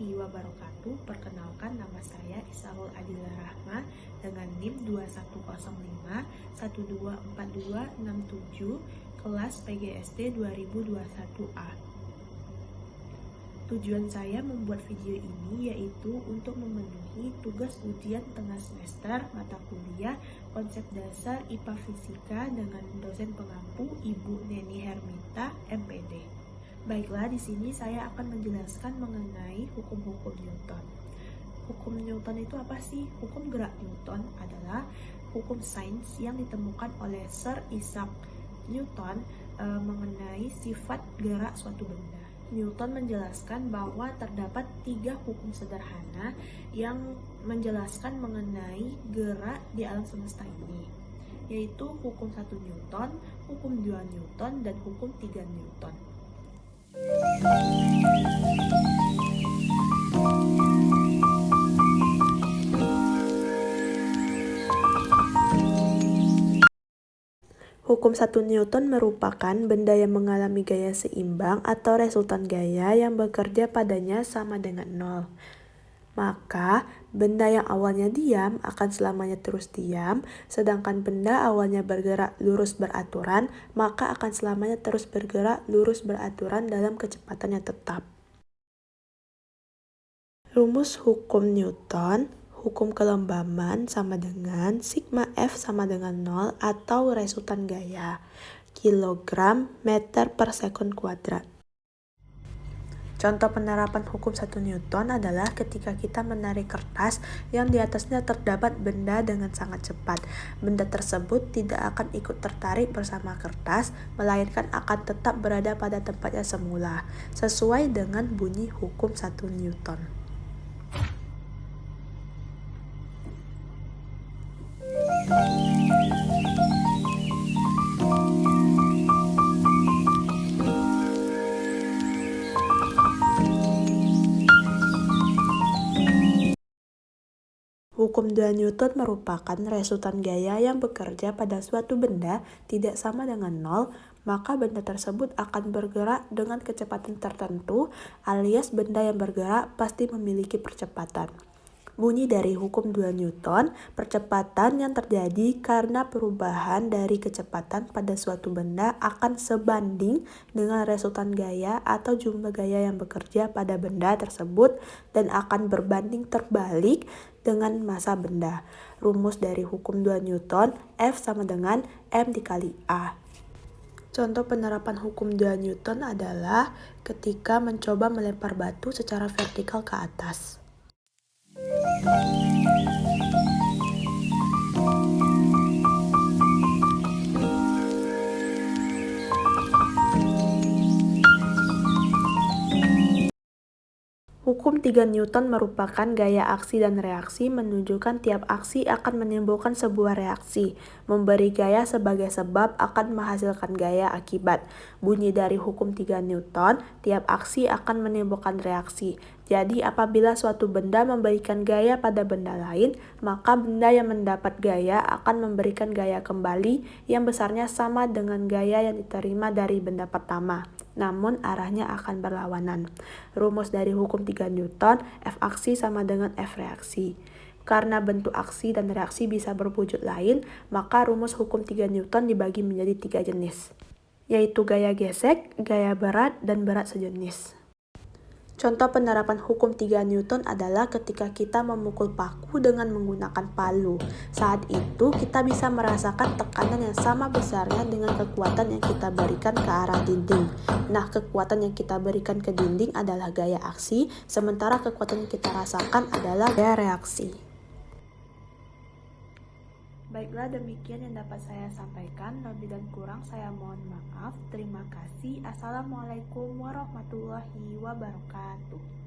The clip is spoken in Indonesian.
warahmatullahi wabarakatuh. Perkenalkan, nama saya Isarul Adila Rahma dengan NIM 2105 124267, kelas PGSD 2021A. Tujuan saya membuat video ini yaitu untuk memenuhi tugas ujian tengah semester mata kuliah konsep dasar IPA Fisika dengan dosen pengampu Ibu Neni Herminta, MPD. Baiklah, di sini saya akan menjelaskan mengenai hukum-hukum Newton. Hukum Newton itu apa sih? Hukum gerak Newton adalah hukum sains yang ditemukan oleh Sir Isaac Newton mengenai sifat gerak suatu benda. Newton menjelaskan bahwa terdapat 3 hukum sederhana yang menjelaskan mengenai gerak di alam semesta ini, yaitu hukum 1 Newton, hukum 2 Newton, dan hukum 3 Newton. Hukum 1 Newton merupakan benda yang mengalami gaya seimbang atau resultan gaya yang bekerja padanya sama dengan nol. Maka, benda yang awalnya diam akan selamanya terus diam, sedangkan benda awalnya bergerak lurus beraturan, maka akan selamanya terus bergerak lurus beraturan dalam kecepatan yang tetap. Rumus hukum Newton, hukum kelembaban sama dengan sigma F sama dengan 0 atau resultan gaya, kilogram meter per sekund kuadrat. Contoh penerapan hukum 1 Newton adalah ketika kita menarik kertas yang di atasnya terdapat benda dengan sangat cepat. Benda tersebut tidak akan ikut tertarik bersama kertas, melainkan akan tetap berada pada tempatnya semula, sesuai dengan bunyi hukum 1 Newton. Hukum 2 Newton merupakan resultan gaya yang bekerja pada suatu benda tidak sama dengan 0, maka benda tersebut akan bergerak dengan kecepatan tertentu, alias benda yang bergerak pasti memiliki percepatan. Bunyi dari hukum 2 Newton, percepatan yang terjadi karena perubahan dari kecepatan pada suatu benda akan sebanding dengan resultan gaya atau jumlah gaya yang bekerja pada benda tersebut dan akan berbanding terbalik dengan massa benda. Rumus dari hukum 2 Newton, F sama dengan M dikali A. Contoh penerapan hukum 2 Newton adalah ketika mencoba melempar batu secara vertikal ke atas. Hukum 3 Newton merupakan gaya aksi dan reaksi menunjukkan tiap aksi akan menimbulkan sebuah reaksi. Memberi gaya sebagai sebab akan menghasilkan gaya akibat. Bunyi dari hukum 3 Newton, tiap aksi akan menimbulkan reaksi. Jadi apabila suatu benda memberikan gaya pada benda lain, maka benda yang mendapat gaya akan memberikan gaya kembali yang besarnya sama dengan gaya yang diterima dari benda pertama, namun arahnya akan berlawanan. Rumus dari hukum 3 Newton, F aksi sama dengan F reaksi. Karena bentuk aksi dan reaksi bisa berwujud lain, maka rumus hukum 3 Newton dibagi menjadi 3 jenis, yaitu gaya gesek, gaya berat, dan berat sejenis. Contoh penerapan hukum 3 Newton adalah ketika kita memukul paku dengan menggunakan palu. Saat itu kita bisa merasakan tekanan yang sama besarnya dengan kekuatan yang kita berikan ke arah dinding. Nah, kekuatan yang kita berikan ke dinding adalah gaya aksi, sementara kekuatan yang kita rasakan adalah gaya reaksi. Baiklah, demikian yang dapat saya sampaikan. Lebih dan kurang saya mohon maaf. Terima kasih. Assalamualaikum warahmatullahi wabarakatuh.